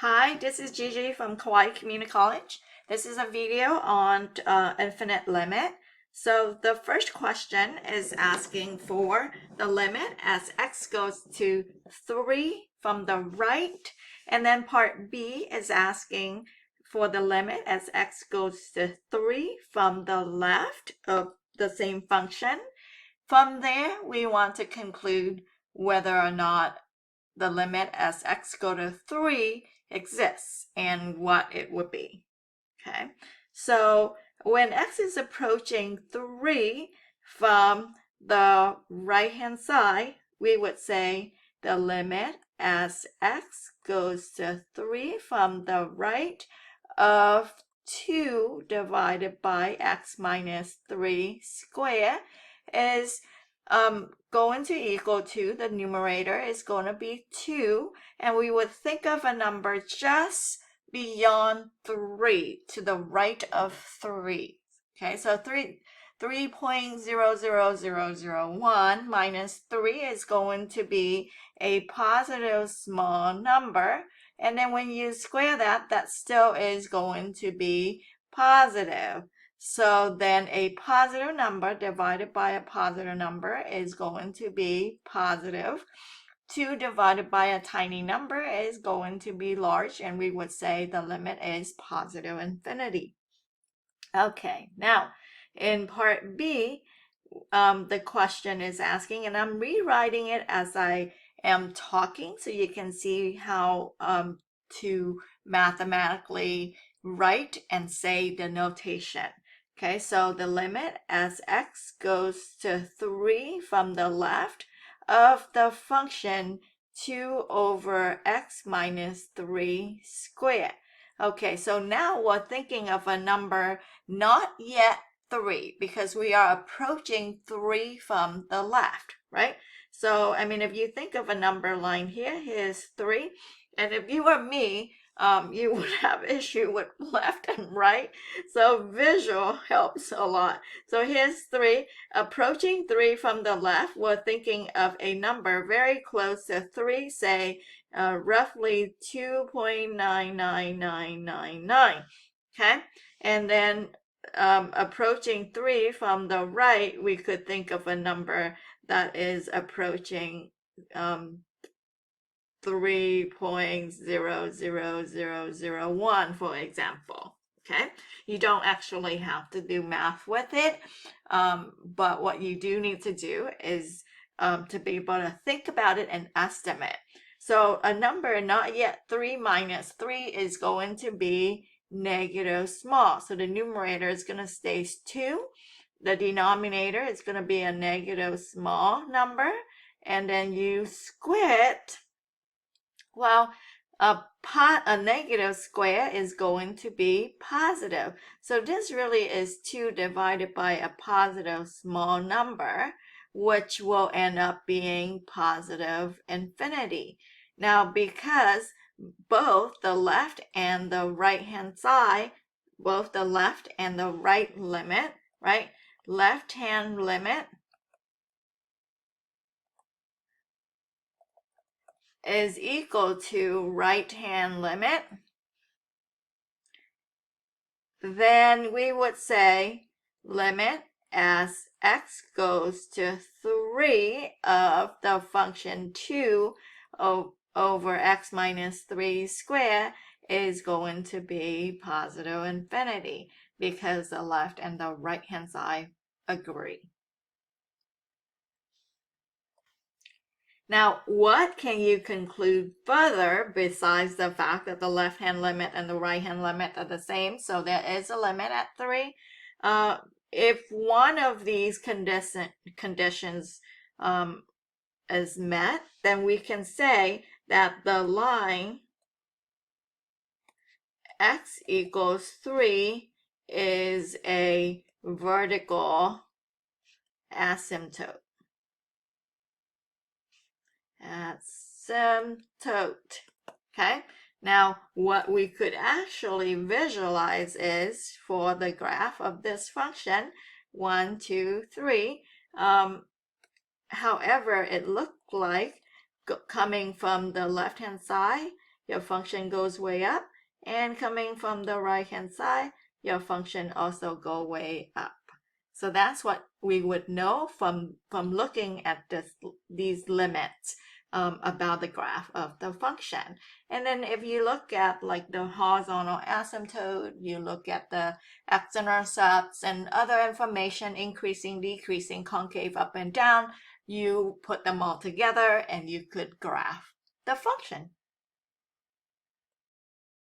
Hi, this is Gigi from Kauai Community College. This is a video on infinite limit. So the first question is asking for the limit as x goes to 3 from the right. And then part B is asking for the limit as x goes to 3 from the left of the same function. From there, we want to conclude whether or not the limit as x go to 3 exists and what it would be. Okay, so when x is approaching 3 from the right hand side, we would say the limit as x goes to 3 from the right of 2 divided by x minus 3 squared is going to equal to, the numerator is going to be 2, and we would think of a number just beyond 3, to the right of 3. Okay, so 3.00001 minus 3 is going to be a positive small number, and then when you square that, that still is going to be positive. So then a positive number divided by a positive number is going to be positive. 2 divided by a tiny number is going to be large, and we would say the limit is positive infinity. Okay, now in part B, the question is asking, and I'm rewriting it as I am talking so you can see how to mathematically write and say the notation. Okay, so the limit as x goes to 3 from the left of the function 2 over x minus 3 squared. Okay, so now we're thinking of a number not yet 3 because we are approaching 3 from the left, right? So, I mean, if you think of a number line here, here's 3. And if you were me, you would have issue with left and right. So visual helps a lot. So here's 3. Approaching 3 from the left, we're thinking of a number very close to 3, say roughly 2.99999. Okay, and then approaching 3 from the right, we could think of a number that is approaching 3.00001, for example. Okay, you don't actually have to do math with it, but what you do need to do is to be able to think about it and estimate. So a number not yet 3 minus 3 is going to be negative small. So the numerator is going to stay 2. The denominator is going to be a negative small number. And then you square it. Well, a negative square is going to be positive. So this really is 2 divided by a positive small number, which will end up being positive infinity. Now, because both the left and the right hand side, both the left and the right limit, right? Left hand limit is equal to right hand limit, then we would say limit as x goes to 3 of the function 2 over x minus 3 squared is going to be positive infinity because the left and the right hand side agree. Now, what can you conclude further besides the fact that the left-hand limit and the right-hand limit are the same? So there is a limit at 3. If one of these conditions is met, then we can say that the line x equals 3 is a vertical asymptote. Okay, now what we could actually visualize is for the graph of this function 1, 2, 3. However, it looked like coming from the left hand side, your function goes way up, and coming from the right-hand side, your function also go way up. So that's what we would know from looking at these limits about the graph of the function. And then if you look at like the horizontal asymptote, you look at the x-intercepts and other information, increasing, decreasing, concave, up and down, you put them all together and you could graph the function.